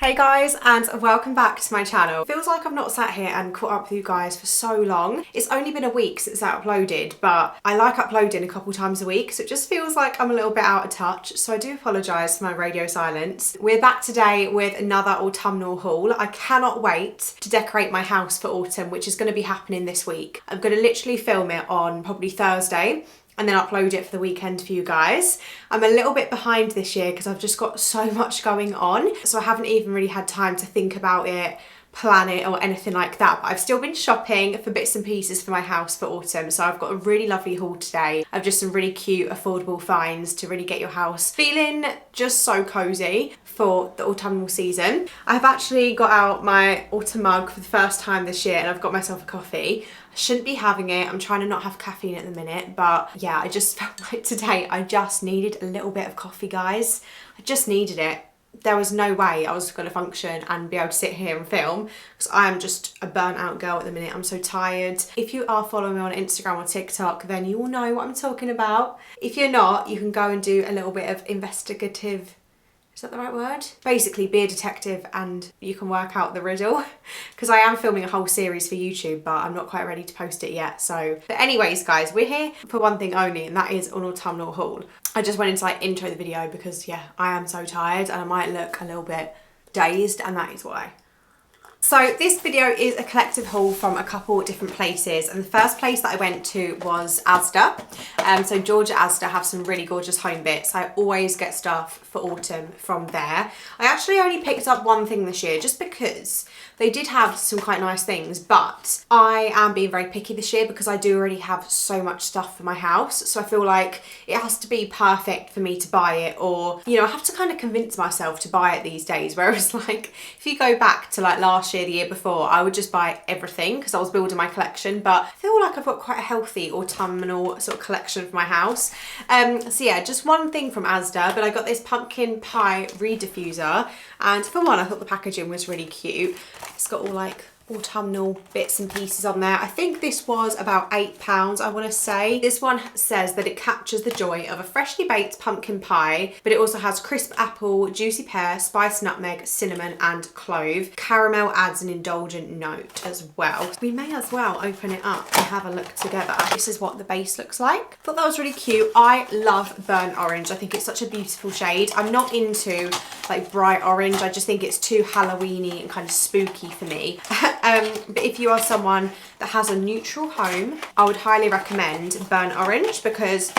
Hey guys, and welcome back to my channel. Feels like I've not sat here and caught up with you guys for so long. It's only been a week since I uploaded, but I like uploading a couple times a week, so it just feels like I'm a little bit out of touch, so I do apologise for my radio silence. We're back today with another autumnal haul. I cannot wait to decorate my house for autumn, which is going to be happening this week. I'm going to literally film it on probably Thursday, and then upload it for the weekend for you guys. I'm a little bit behind this year because I've just got so much going on, so I haven't even really had time to think about it, plan it or anything like that, but I've still been shopping for bits and pieces for my house for autumn. So I've got a really lovely haul today of just some really cute affordable finds to really get your house feeling just so cozy for the autumnal season. I've actually got out my autumn mug for the first time this year and I've got myself a coffee. I shouldn't be having it, I'm trying to not have caffeine at the minute, but yeah, I just felt like today I just needed a little bit of coffee, guys. I just needed it. There was no way I was going to function and be able to sit here and film because I am just a burnt out girl at the minute. I'm so tired. If you are following me on Instagram or TikTok, then you will know what I'm talking about. If you're not, you can go and do a little bit of investigative, is that the right word? Basically be a detective and you can work out the riddle, because I am filming a whole series for YouTube, but I'm not quite ready to post it yet. So, but anyways guys, we're here for one thing only, and that is an autumnal haul. I just wanted to like intro the video because yeah, I am so tired and I might look a little bit dazed, and that is why. So this video is a collective haul from a couple different places, and the first place that I went to was Asda. So Georgia Asda have some really gorgeous home bits. I always get stuff for autumn from there. I actually only picked up one thing this year just because they did have some quite nice things, but I am being very picky this year because I do already have so much stuff for my house. So I feel like it has to be perfect for me to buy it, or, you know, I have to kind of convince myself to buy it these days. Whereas like if you go back to like last year, the year before, I would just buy everything because I was building my collection, but I feel like I've got quite a healthy autumnal sort of collection for my house. So yeah, just one thing from Asda, but I got this pumpkin pie reed diffuser, and for one I thought the packaging was really cute. It's got all like autumnal bits and pieces on there. I think this was about £8, I want to say. This one says that it captures the joy of a freshly baked pumpkin pie, but it also has crisp apple, juicy pear, spiced nutmeg, cinnamon and clove. Caramel adds an indulgent note as well. We may as well open it up and have a look together. This is what the base looks like. Thought that was really cute. I love burnt orange. I think it's such a beautiful shade. I'm not into like bright orange. I just think it's too Halloweeny and kind of spooky for me. But if you are someone that has a neutral home, I would highly recommend burnt orange, because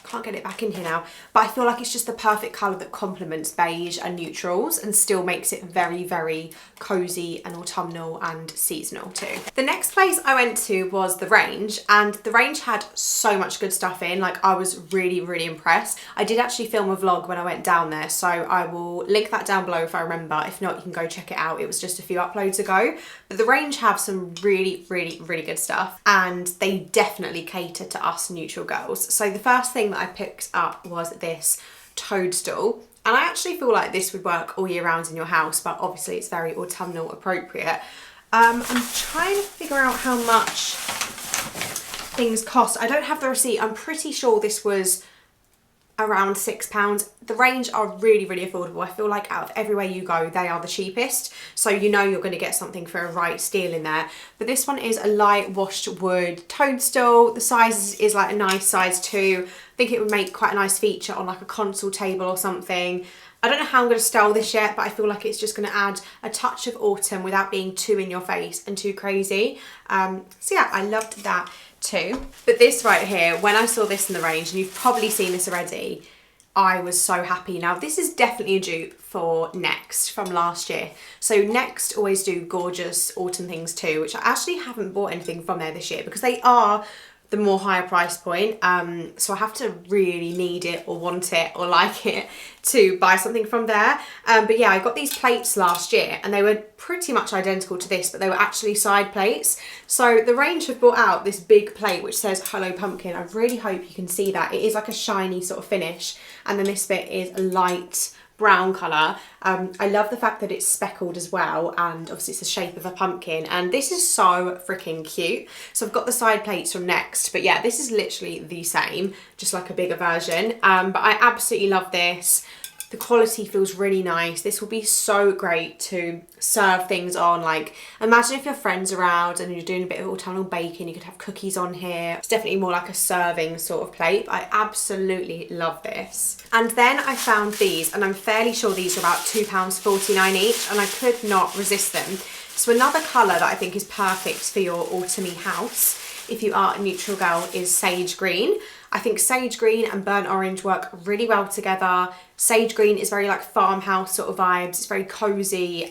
can't get it back in here now, but I feel like it's just the perfect colour that complements beige and neutrals and still makes it very, very cozy and autumnal and seasonal too. The next place I went to was The Range, and The Range had so much good stuff in. Like, I was really, really impressed. I did actually film a vlog when I went down there, so I will link that down below if I remember. If not, you can go check it out. It was just a few uploads ago. But The Range have some really, really, really good stuff, and they definitely cater to us neutral girls. So the first thing that I picked up was this toadstool, and I actually feel like this would work all year round in your house, but obviously it's very autumnal appropriate. I'm trying to figure out how much things cost. I don't have the receipt. I'm pretty sure this was around £6. The Range are really, really affordable. I feel like out of everywhere you go, they are the cheapest. So you know you're going to get something for a right steal in there. But this one is a light washed wood toadstool. The size is like a nice size too. I think it would make quite a nice feature on like a console table or something. I don't know how I'm going to style this yet, but I feel like it's just going to add a touch of autumn without being too in your face and too crazy. So yeah, I loved that too. But this right here, when I saw this in The Range, and you've probably seen this already, I was so happy. Now this is definitely a dupe for Next from last year. So Next always do gorgeous autumn things too, which I actually haven't bought anything from there this year because they are the more higher price point, so I have to really need it or want it or like it to buy something from there. But yeah, I got these plates last year and they were pretty much identical to this, but they were actually side plates. So The Range have brought out this big plate which says Hello Pumpkin. I really hope you can see that. It is like a shiny sort of finish, and then this bit is a light brown colour. I love the fact that it's speckled as well, and obviously it's the shape of a pumpkin, and this is so freaking cute. So I've got the side plates from Next, but yeah, this is literally the same, just like a bigger version. But I absolutely love this. The quality feels really nice. This will be so great to serve things on. Like, imagine if your friends are around and you're doing a bit of autumnal baking, you could have cookies on here. It's definitely more like a serving sort of plate. I absolutely love this. And then I found these, and I'm fairly sure these are about £2.49 each, and I could not resist them. So another colour that I think is perfect for your autumny house, if you are a neutral girl, is sage green. I think sage green and burnt orange work really well together. Sage green is very like farmhouse sort of vibes. It's very cozy.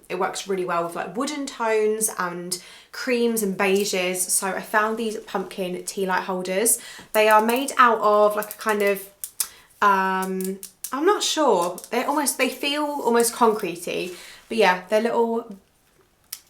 It works really well with like wooden tones and creams and beiges. So I found these pumpkin tea light holders. They are made out of like a kind of, I'm not sure. They feel almost concretey, but yeah, they're little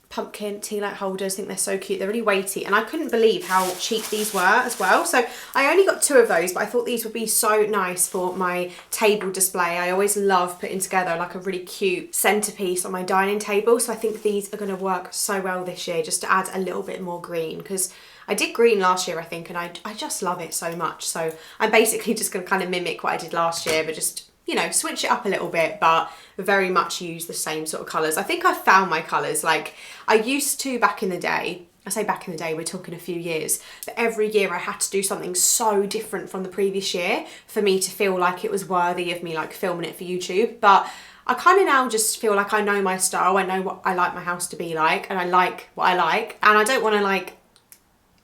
pumpkin tea light holders. I think they're so cute. They're really weighty, and I couldn't believe how cheap these were as well. So I only got 2 of those, but I thought these would be so nice for my table display. I always love putting together like a really cute centerpiece on my dining table, so I think these are going to work so well this year, just to add a little bit more green, because I did green last year I think, and I just love it so much. So I'm basically just going to kind of mimic what I did last year, but just, you know, switch it up a little bit, but very much use the same sort of colours. I think I found my colours. Like, I used to back in the day, I say back in the day, we're talking a few years, but every year I had to do something so different from the previous year for me to feel like it was worthy of me like filming it for YouTube. But I kind of now just feel like I know my style, I know what I like my house to be like, and I like what I like, and I don't want to like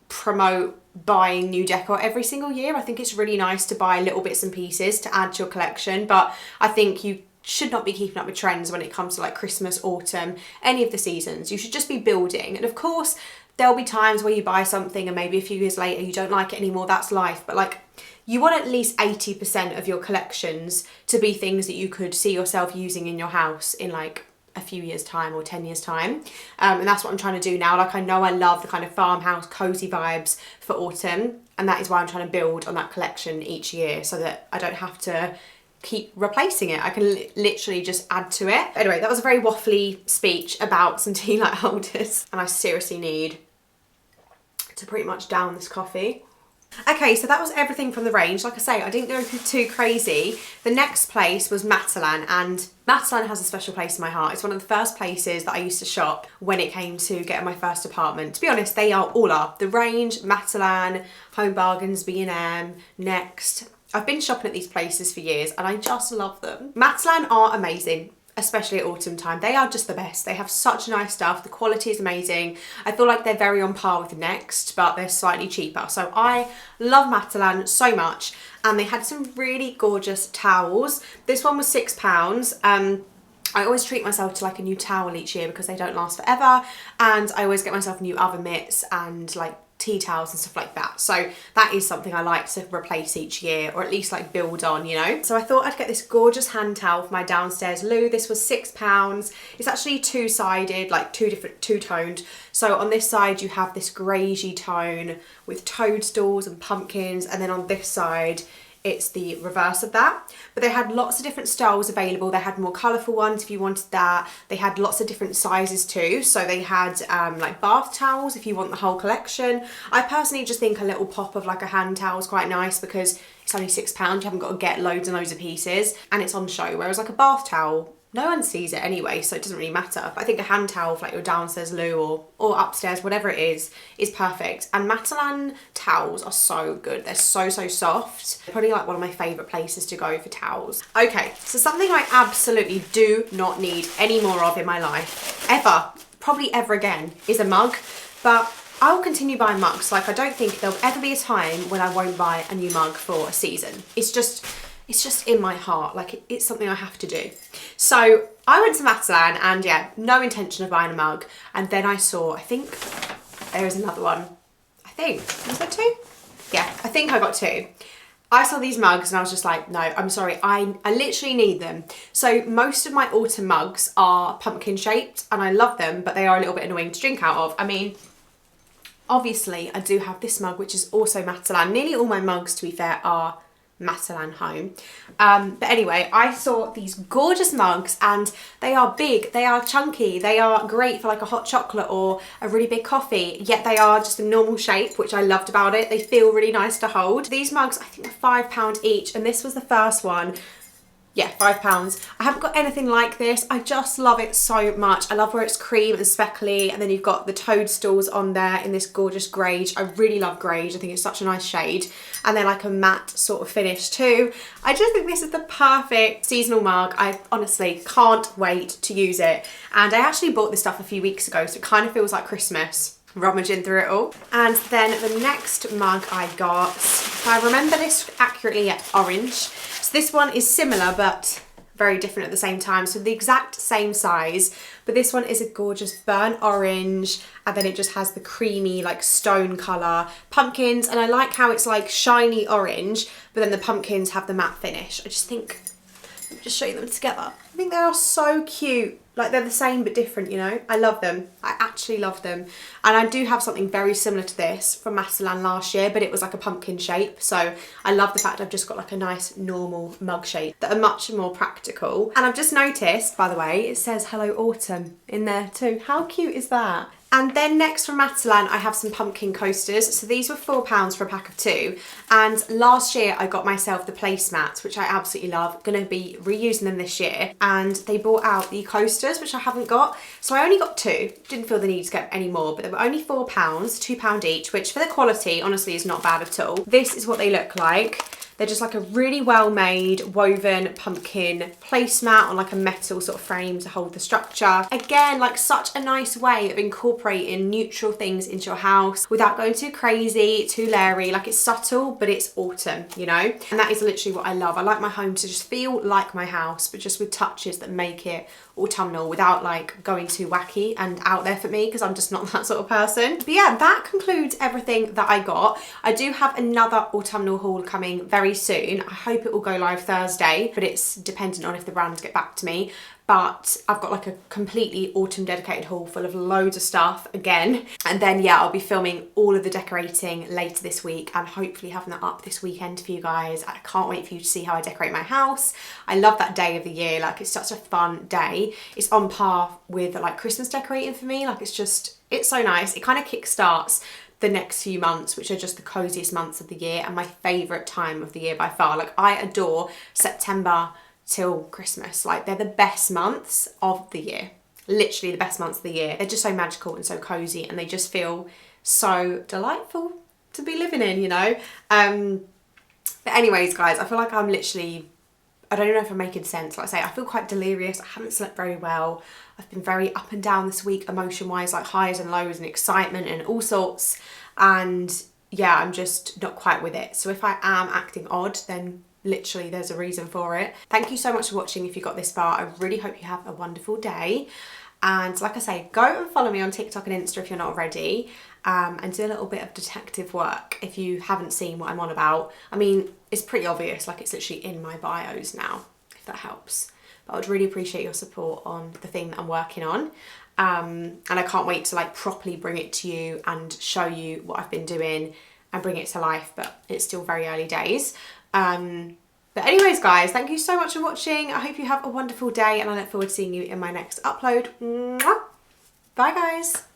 promote buying new decor every single year. I think it's really nice to buy little bits and pieces to add to your collection, but I think you should not be keeping up with trends when it comes to like Christmas, autumn, any of the seasons. You should just be building. And of course there'll be times where you buy something and maybe a few years later you don't like it anymore. That's life. But like, you want at least 80% of your collections to be things that you could see yourself using in your house in like a few years time or 10 years time, and that's what I'm trying to do now. Like, I know I love the kind of farmhouse cozy vibes for autumn, and that is why I'm trying to build on that collection each year, so that I don't have to keep replacing it. I can literally just add to it. Anyway, that was a very waffly speech about some tea light holders, and I seriously need to pretty much down this coffee. Okay, so that was everything from the range. Like I say, I didn't go too crazy. The next place was Matalan, and Matalan has a special place in my heart. It's one of the first places that I used to shop when it came to getting my first apartment. To be honest, they all are. The range, Matalan, Home Bargains, B&M, Next. I've been shopping at these places for years and I just love them. Matalan are amazing, especially at autumn time. They are just the best. They have such nice stuff. The quality is amazing. I feel like they're very on par with Next, but they're slightly cheaper. So I love Matalan so much. And they had some really gorgeous towels. This one was £6. I always treat myself to like a new towel each year because they don't last forever. And I always get myself new oven mitts and like tea towels and stuff like that. So that is something I like to replace each year, or at least like build on, you know. So I thought I'd get this gorgeous hand towel for my downstairs loo. This was £6. It's actually two-sided, like two-toned. So on this side you have this greigey tone with toadstools and pumpkins, and then on this side it's the reverse of that. But they had lots of different styles available. They had more colourful ones if you wanted that. They had lots of different sizes too. So they had like bath towels if you want the whole collection. I personally just think a little pop of like a hand towel is quite nice because it's only £6. You haven't got to get loads and loads of pieces and it's on show. Whereas like a bath towel, no one sees it anyway, so it doesn't really matter. But I think a hand towel for like your downstairs loo or upstairs, whatever it is perfect. And Matalan towels are so good. They're so soft. Probably like one of my favourite places to go for towels. Okay, so something I absolutely do not need any more of in my life, ever, probably ever again, is a mug. But I'll continue buying mugs. Like, I don't think there'll ever be a time when I won't buy a new mug for a season. It's just in my heart, like it's something I have to do. So I went to Matalan and yeah, no intention of buying a mug. And then I saw, I think there is another one. I think, was there 2? Yeah, I think I got 2. I saw these mugs and I was just like, no, I'm sorry, I literally need them. So most of my autumn mugs are pumpkin shaped and I love them, but they are a little bit annoying to drink out of. I mean, obviously I do have this mug, which is also Matalan. Nearly all my mugs, to be fair, are Matalan home. But anyway, I saw these gorgeous mugs and they are big, they are chunky, they are great for like a hot chocolate or a really big coffee, yet they are just a normal shape, which I loved about it. They feel really nice to hold. These mugs, I think they're £5 each, and this was the first one. yeah, £5. I haven't got anything like this. I just love it so much. I love where it's cream and speckly, and then you've got the toadstools on there in this gorgeous greige. I really love greige. I think it's such a nice shade. And then like a matte sort of finish too. I just think this is the perfect seasonal mug. I honestly can't wait to use it. And I actually bought this stuff a few weeks ago, so it kind of feels like Christmas, rummaging through it all. And then the next mug I got, if I remember this accurately, yeah, orange. So this one is similar but very different at the same time. So the exact same size, but this one is a gorgeous burnt orange, and then it just has the creamy like stone colour pumpkins, and I like how it's like shiny orange, but then the pumpkins have the matte finish. I just think, let me just show you them together. I think they are so cute. Like they're the same but different, you know? I love them. I actually love them. And I do have something very similar to this from Matalan last year, but it was like a pumpkin shape. So I love the fact I've just got like a nice normal mug shape that are much more practical. And I've just noticed, by the way, it says Hello Autumn in there too. How cute is that? And then next from Matalan, I have some pumpkin coasters. So these were £4 for a pack of 2. And last year I got myself the placemats, which I absolutely love. Gonna be reusing them this year. And they brought out the coasters, which I haven't got. So I only got 2. Didn't feel the need to get any more, but they were only £4, £2 each, which for the quality, honestly, is not bad at all. This is what they look like. They're just like a really well-made woven pumpkin placemat on like a metal sort of frame to hold the structure. Again, like such a nice way of incorporating neutral things into your house without going too crazy, too leery. Like it's subtle, but it's autumn, you know? And that is literally what I love. I like my home to just feel like my house, but just with touches that make it autumnal without like going too wacky and out there for me, because I'm just not that sort of person. But yeah, that concludes everything that I got. I do have another autumnal haul coming very soon. I hope it will go live Thursday, but it's dependent on if the brands get back to me. But I've got like a completely autumn dedicated haul full of loads of stuff again. And then yeah, I'll be filming all of the decorating later this week and hopefully having that up this weekend for you guys. I can't wait for you to see how I decorate my house. I love that day of the year. Like it's such a fun day. It's on par with like Christmas decorating for me. Like it's so nice. It kind of kickstarts the next few months, which are just the coziest months of the year and my favourite time of the year by far. Like I adore September till Christmas. Like they're the best months of the year. Literally the best months of the year. They're just so magical and so cozy, and they just feel so delightful to be living in, you know? But anyways, guys, I feel like I'm literally, I don't know if I'm making sense. Like I say, I feel quite delirious. I haven't slept very well. I've been very up and down this week emotion-wise, like highs and lows and excitement and all sorts. And yeah, I'm just not quite with it. So if I am acting odd, then literally there's a reason for it. Thank you so much for watching if you got this far. I really hope you have a wonderful day. And like I say, go and follow me on TikTok and Insta if you're not already, and do a little bit of detective work if you haven't seen what I'm on about. I mean, it's pretty obvious, like it's literally in my bios now, if that helps. But I would really appreciate your support on the thing that I'm working on. And I can't wait to like properly bring it to you and show you what I've been doing and bring it to life, but it's still very early days. But anyways, guys, thank you so much for watching. I hope you have a wonderful day, and I look forward to seeing you in my next upload. Mwah! Bye, guys.